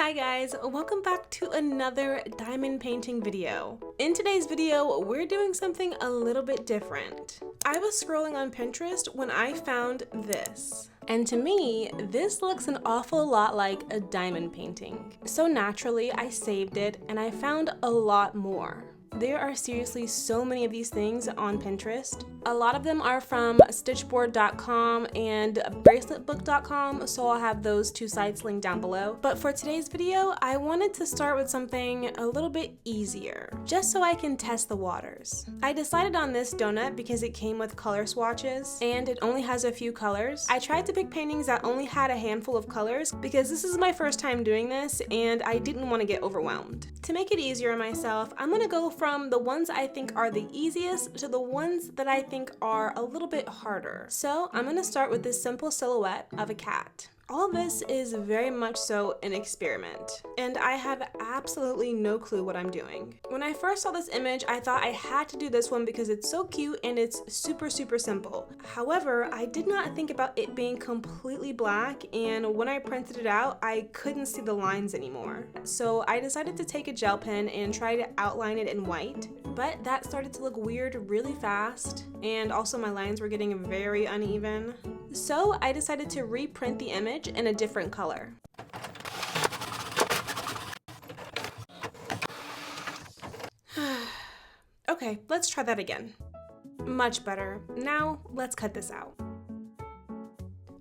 Hi guys, welcome back to another diamond painting video. In today's video, we're doing something a little bit different. I was scrolling on Pinterest when I found this. And to me, this looks an awful lot like a diamond painting. So naturally, I saved it and I found a lot more. There are seriously so many of these things on Pinterest. A lot of them are from stitchboard.com and braceletbook.com, so I'll have those two sites linked down below. But for today's video, I wanted to start with something a little bit easier, just so I can test the waters. I decided on this donut because it came with color swatches and it only has a few colors. I tried to pick paintings that only had a handful of colors because this is my first time doing this and I didn't want to get overwhelmed. To make it easier on myself, I'm going to go from the ones I think are the easiest to the ones that I think are a little bit harder. So I'm going to start with this simple silhouette of a cat. All this is very much so an experiment, and I have absolutely no clue what I'm doing. When I first saw this image, I thought I had to do this one because it's so cute and it's super simple. However, I did not think about it being completely black, and when I printed it out, I couldn't see the lines anymore. So I decided to take a gel pen and try to outline it in white, but that started to look weird really fast, and also my lines were getting very uneven. So I decided to reprint the image in a different color. Okay, let's try that again. Much better. Now, let's cut this out.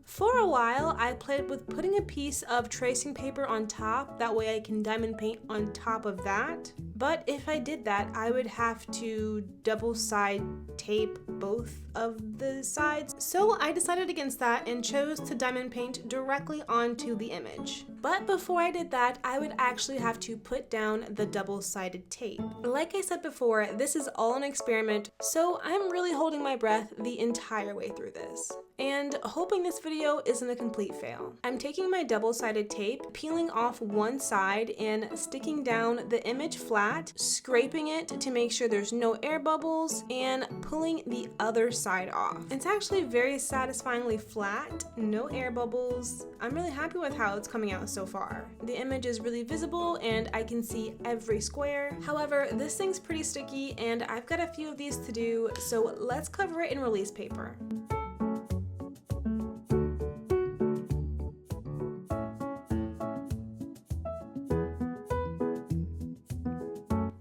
For a while, I played with putting a piece of tracing paper on top, that way I can diamond paint on top of that. But if I did that, I would have to double side tape both of the sides. So I decided against that and chose to diamond paint directly onto the image. But before I did that, I would actually have to put down the double-sided tape. Like I said before, this is all an experiment, so I'm really holding my breath the entire way through this. And hoping this video isn't a complete fail. I'm taking my double-sided tape, peeling off one side and sticking down the image flat, scraping it to make sure there's no air bubbles, and pulling the other side off. It's actually very satisfyingly flat, no air bubbles. I'm really happy with how it's coming out so far. The image is really visible and I can see every square. However, this thing's pretty sticky and I've got a few of these to do, so let's cover it in release paper.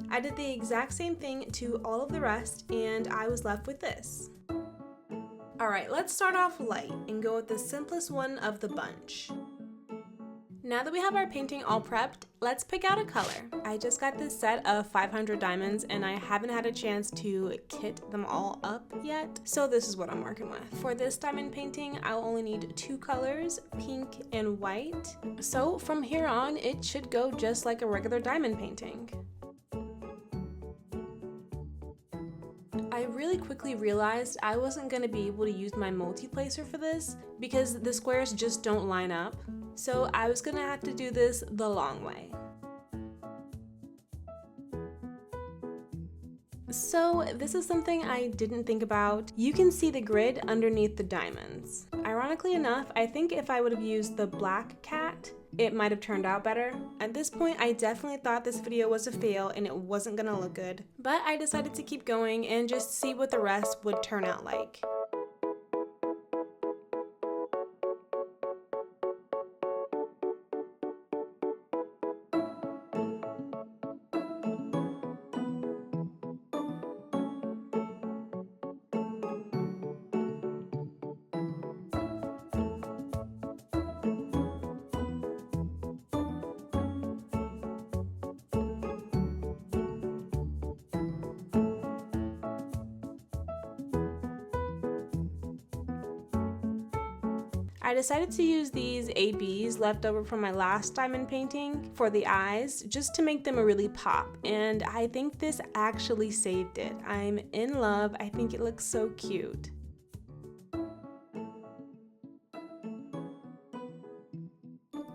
I did the exact same thing to all of the rest and I was left with this. Alright, let's start off light and go with the simplest one of the bunch. Now that we have our painting all prepped, let's pick out a color. I just got this set of 500 diamonds and I haven't had a chance to kit them all up yet, so this is what I'm working with. For this diamond painting, I'll only need two colors, pink and white. So from here on, it should go just like a regular diamond painting. I really quickly realized I wasn't going to be able to use my multi-placer for this because the squares just don't line up. So I was going to have to do this the long way. So this is something I didn't think about. You can see the grid underneath the diamonds. Ironically enough, I think if I would have used the black cat, it might have turned out better. At this point, I definitely thought this video was a fail and it wasn't gonna look good. But I decided to keep going and just see what the rest would turn out like. I decided to use these ABs left over from my last diamond painting for the eyes just to make them really pop, and I think this actually saved it. I'm in love. I think it looks so cute.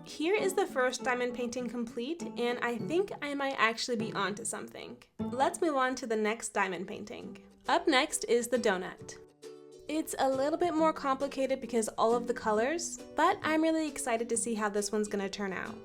Here is the first diamond painting complete, and I think I might actually be onto something. Let's move on to the next diamond painting. Up next is the donut. It's a little bit more complicated because all of the colors, but I'm really excited to see how this one's gonna turn out.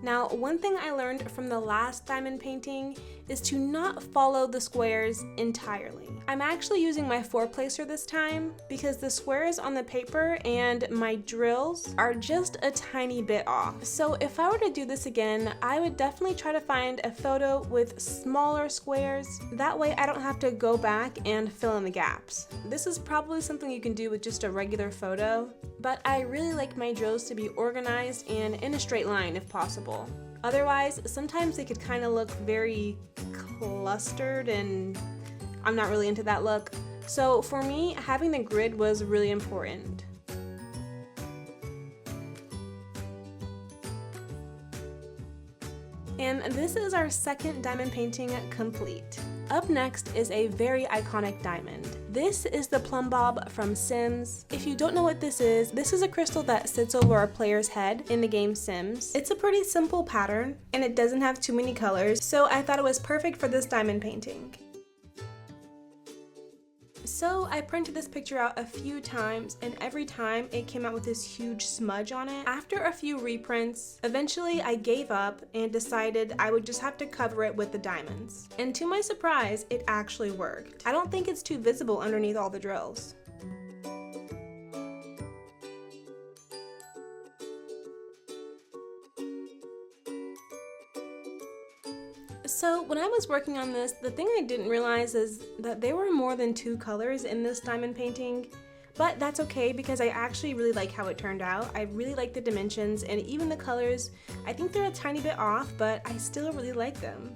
Now, one thing I learned from the last diamond painting is to not follow the squares entirely. I'm actually using my 4-placer this time because the squares on the paper and my drills are just a tiny bit off. So if I were to do this again, I would definitely try to find a photo with smaller squares. That way I don't have to go back and fill in the gaps. This is probably something you can do with just a regular photo, but I really like my drills to be organized and in a straight line if possible. Otherwise, sometimes they could kind of look very clustered and I'm not really into that look. So for me, having the grid was really important. And this is our second diamond painting complete. Up next is a very iconic diamond. This is the plumb bob from Sims. If you don't know what this is a crystal that sits over a player's head in the game Sims. It's a pretty simple pattern and it doesn't have too many colors, so I thought it was perfect for this diamond painting. So I printed this picture out a few times and every time it came out with this huge smudge on it. After a few reprints, eventually I gave up and decided I would just have to cover it with the diamonds. And to my surprise, it actually worked. I don't think it's too visible underneath all the drills. So when I was working on this, the thing I didn't realize is that there were more than 2 colors in this diamond painting, but that's okay because I actually really like how it turned out. I really like the dimensions and even the colors. I think they're a tiny bit off, but I still really like them.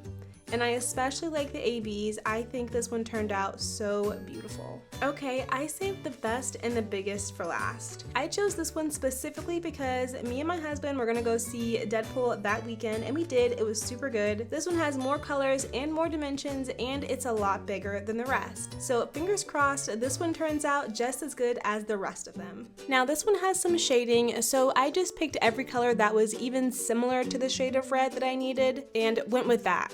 And I especially like the ABs. I think this one turned out so beautiful. Okay, I saved the best and the biggest for last. I chose this one specifically because me and my husband were gonna go see Deadpool that weekend, and we did. It was super good. This one has more colors and more dimensions, and it's a lot bigger than the rest. So fingers crossed, this one turns out just as good as the rest of them. Now this one has some shading, so I just picked every color that was even similar to the shade of red that I needed and went with that.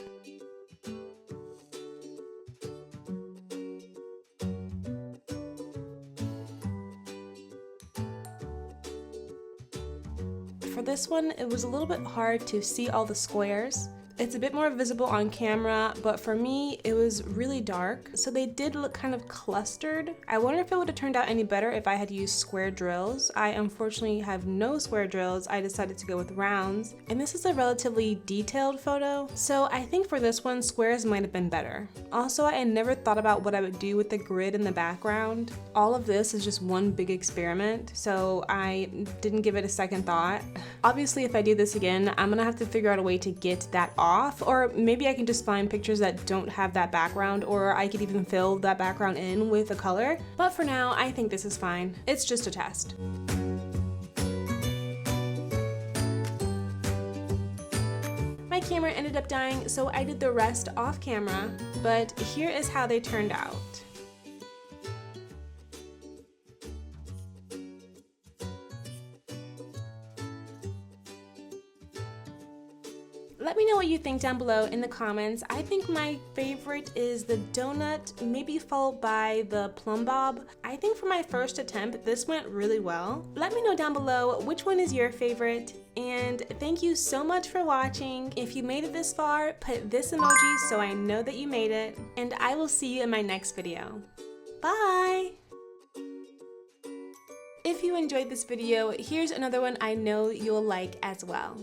For this one, it was a little bit hard to see all the squares. It's a bit more visible on camera, but for me, it was really dark, so they did look kind of clustered. I wonder if it would have turned out any better if I had used square drills. I unfortunately have no square drills. I decided to go with rounds, and this is a relatively detailed photo, so I think for this one, squares might have been better. Also, I never thought about what I would do with the grid in the background. All of this is just one big experiment, so I didn't give it a second thought. Obviously, if I do this again, I'm gonna have to figure out a way to get that off, or maybe I can just find pictures that don't have that background, or I could even fill that background in with a color. But for now, I think this is fine. It's just a test. My camera ended up dying, so I did the rest off camera, but here is how they turned out. Let me know what you think down below in the comments. I think my favorite is the donut, maybe followed by the plumb bob. I think for my first attempt, this went really well. Let me know down below which one is your favorite, and thank you so much for watching. If you made it this far, put this emoji so I know that you made it, and I will see you in my next video. Bye! If you enjoyed this video, here's another one I know you'll like as well.